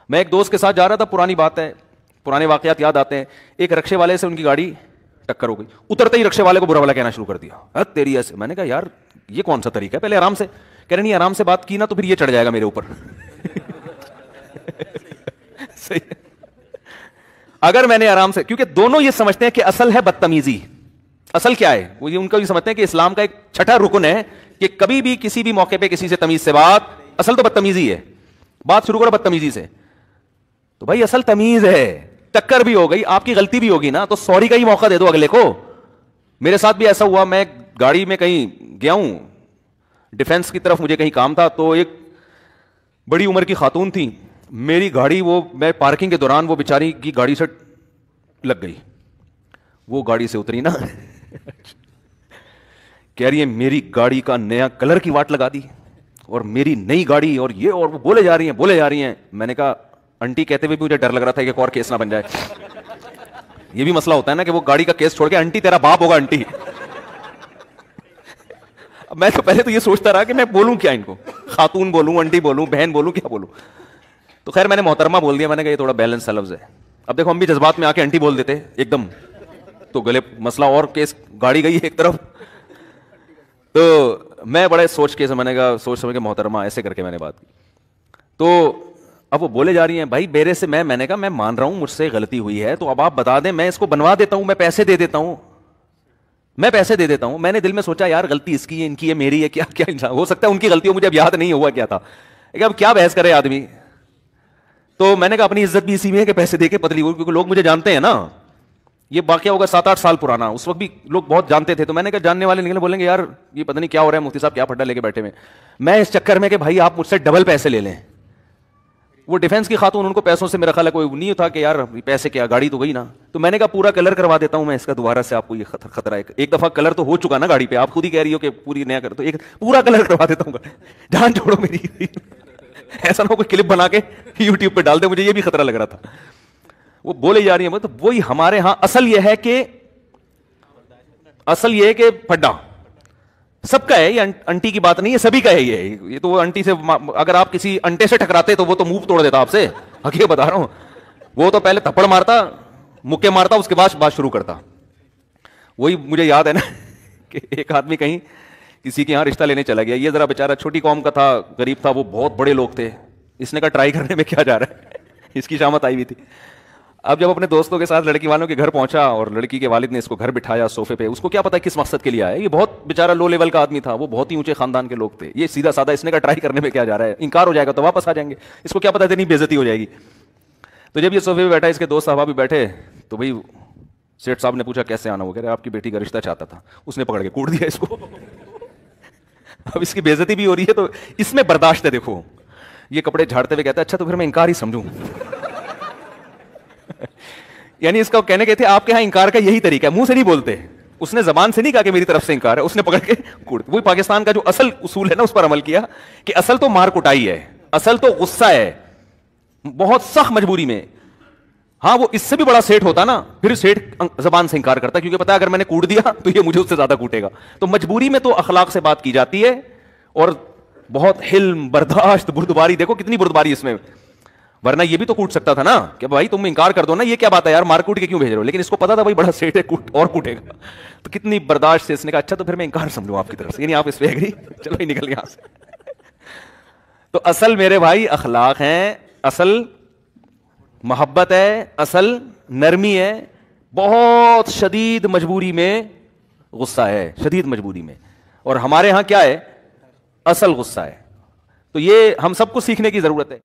میں ایک دوست کے ساتھ جا رہا تھا, پرانی بات ہے, پرانے واقعات یاد آتے ہیں. ایک رکشے والے سے ان کی گاڑی ٹکر ہو گئی, اترتے ہی رکشے والے کو برا بھلا کہنا شروع کر دیا, تیری ایسے. میں نے کہا یار یہ کون سا طریقہ ہے, پہلے آرام سے. کہہ رہے نہیں, آرام سے بات کی نا تو پھر یہ چڑھ جائے گا میرے اوپر. صحیح. اگر میں نے آرام سے, کیونکہ دونوں یہ سمجھتے ہیں کہ اصل ہے بدتمیزی. اصل کیا ہے, وہ ان کا یہ سمجھتے ہیں کہ اسلام کا ایک چھٹا رکن ہے کہ کبھی بھی کسی بھی موقع پہ کسی سے تمیز سے بات, اصل تو بدتمیزی ہے, بات شروع کرو بدتمیزی سے. تو بھائی اصل تمیز ہے. ٹکر بھی ہو گئی, آپ کی غلطی بھی ہوگی نا, تو سوری کا ہی موقع دے دو اگلے کو. میرے ساتھ بھی ایسا ہوا, میں گاڑی میں کہیں گیا ہوں, ڈیفنس کی طرف مجھے کہیں کام تھا, تو ایک بڑی عمر کی خاتون تھی, میری گاڑی, وہ میں پارکنگ کے دوران وہ بیچاری کی گاڑی سے لگ گئی. وہ گاڑی سے اتری نا, کہہ رہی ہے میری گاڑی کا نیا کلر کی واٹ لگا دی, اور میری نئی گاڑی, اور یہ, اور وہ بولے جا رہی ہیں. میں نے کہا انٹی کہتے ہوئے بھی مجھے ڈر لگ رہا تھا کہ ایک اور کیس نہ بن جائے. یہ بھی مسئلہ ہوتا ہے نا کہ وہ گاڑی کا کیس چھوڑ کے انٹی تیرا باپ ہوگا انٹی. میں تو پہلے تو یہ سوچتا رہا کہ میں بولوں کیا ان کو, خاتون بولوں, انٹی بولوں, بہن بولوں, کیا بولوں. تو خیر میں نے محترمہ بول دیا. میں نے کہا یہ تھوڑا بیلنس سا لفظ ہے. اب دیکھو ہم بھی جذبات میں آ کے انٹی بول دیتے ایک دم, تو گلے مسئلہ, اور کیس گاڑی گئی ایک طرف. تو میں بڑے سوچ کے, میں نے کہا سوچ سمجھ کے محترمہ ایسے کر کے میں نے بات کی. تو اب وہ بولے جا رہی ہیں بھائی میرے سے, میں نے کہا میں مان رہا ہوں مجھ سے غلطی ہوئی ہے, تو اب آپ بتا دیں, میں اس کو بنوا دیتا ہوں, میں پیسے دے دیتا ہوں, میں پیسے دے دیتا ہوں. میں نے دل میں سوچا یار غلطی اس کی ہے, ان کی ہے, میری ہے, کیا کیا انسان ہو سکتا ہے ان کی غلطی ہو, مجھے اب یاد نہیں ہوا کیا تھا. اب کیا بحث کرے آدمی. تو میں نے کہا اپنی عزت بھی اسی میں ہے کہ پیسے دے کے پتلی ہو, کیونکہ لوگ مجھے جانتے ہیں نا. یہ واقعہ ہوگا 7-8 سال پرانا, اس وقت بھی لوگ بہت جانتے تھے. تو میں نے کہا جاننے والے نکلے, بولیں گے یار یہ پتہ نہیں کیا ہو رہا ہے, مفتی صاحب کیا پھڈا لے کے بیٹھے ہوئے. میں اس چکر میں کہ بھائی آپ مجھ سے ڈبل پیسے لے لیں. وہ ڈیفنس کی خاتون, ان کو پیسوں سے میرا خیال ہے کوئی نہیں تھا کہ یار پیسے کیا, گاڑی تو گئی نا. تو میں نے کہا پورا کلر کروا دیتا ہوں میں اس کا دوبارہ سے, آپ کو یہ خطرہ ہے. ایک دفعہ کلر تو ہو چکا نا گاڑی پہ, آپ خود ہی کہہ رہی ہو کہ پوری نیا کر, تو ایک پورا کلر کروا دیتا ہوں, جان چھوڑو میری. ایسا نہ ہو کوئی کلپ بنا کے یوٹیوب پہ ڈال دے, مجھے یہ بھی خطرہ لگ رہا تھا. وہ بولے جا رہی ہیں, تو وہی ہمارے ہاں اصل یہ ہے کہ پھڈا سب کا ہے, یہ انٹی کی بات نہیں ہے, سبھی کا ہے یہ تو انٹی سے, اگر آپ کسی انٹے سے ٹکراتے تو وہ تو منہ توڑ دیتا آپ سے, حقیقت بتا رہا ہوں. وہ تو پہلے تھپڑ مارتا, مکے مارتا, اس کے بعد بات شروع کرتا. وہی مجھے یاد ہے نا کہ ایک آدمی کہیں کسی کے یہاں رشتہ لینے چلا گیا, یہ ذرا بیچارہ چھوٹی قوم کا تھا, غریب تھا, وہ بہت بڑے لوگ تھے. اس نے کہا ٹرائی کرنے میں کیا جا رہا ہے, اس کی شامت آئی ہوئی تھی. اب جب اپنے دوستوں کے ساتھ لڑکی والوں کے گھر پہنچا, اور لڑکی کے والد نے اس کو گھر بٹھایا صوفے پہ, اس کو کیا پتا کس مقصد کے لیے آیا. یہ بہت بیچارہ لو لیول کا آدمی تھا, وہ بہت ہی اونچے خاندان کے لوگ تھے. یہ سیدھا سادہ, اس نے کہا ٹرائی کرنے میں کیا جا رہا ہے, انکار ہو جائے گا تو واپس آ جائیں گے. اس کو کیا پتا اتنی بے عزتی ہو جائے گی. تو جب یہ صوفے پہ بیٹھا, اس کے دوست صاحب بھی بیٹھے, تو بھائی سیٹھ صاحب نے پوچھا کیسے آنا, وہ کہہ رہے آپ کی بیٹی کا رشتہ چاہتا تھا. اس نے پکڑ کے کوٹ دیا اس کو. اب اس کی بے عزتی بھی ہو رہی ہے, تو اس میں برداشت ہے. دیکھو یہ کپڑے جھاڑتے ہوئے کہتا ہے اچھا تو پھر میں انکار ہی سمجھوں. یعنی اس کا کہنے کے تھے آپ کے ہاں انکار کا یہی طریقہ ہے, منہ سے نہیں بولتے. اس نے زبان سے نہیں کہا کہ میری طرف سے انکار ہے, اس نے پکڑ کے کوٹ. وہی پاکستان کا جو اصل اصول ہے نا, اس پر عمل کیا کہ اصل تو مار کٹائی ہے, اصل تو غصہ ہے, بہت سخت مجبوری میں. ہاں وہ اس سے بھی بڑا سیٹ ہوتا نا, پھر سیٹ زبان سے انکار کرتا, کیونکہ پتا اگر میں نے کوٹ دیا تو یہ مجھے اس سے زیادہ کوٹے گا. تو مجبوری میں تو اخلاق سے بات کی جاتی ہے, اور بہت حلم, برداشت, بردباری. دیکھو کتنی بردباری اس میں, ورنہ یہ بھی تو کوٹ سکتا تھا نا کہ بھائی تم انکار کر دو نا, یہ کیا بات ہے یار, مار کوٹ کے کیوں بھیج رہے ہو. لیکن اس کو پتا تھا بھائی بڑا سیٹ ہے, کوٹ اور کوٹے گا. تو کتنی برداشت سے اس نے کہا اچھا تو پھر میں انکار سمجھوں آپ کی طرف سے, یعنی آپ اس پہ ایگری, چلو ہی نکل یہاں سے. تو اصل میرے بھائی اخلاق ہیں, اصل محبت ہے, اصل نرمی ہے. بہت شدید مجبوری میں غصہ ہے, شدید مجبوری میں. اور ہمارے ہاں کیا ہے, اصل غصہ ہے. تو یہ ہم سب کو سیکھنے کی ضرورت ہے.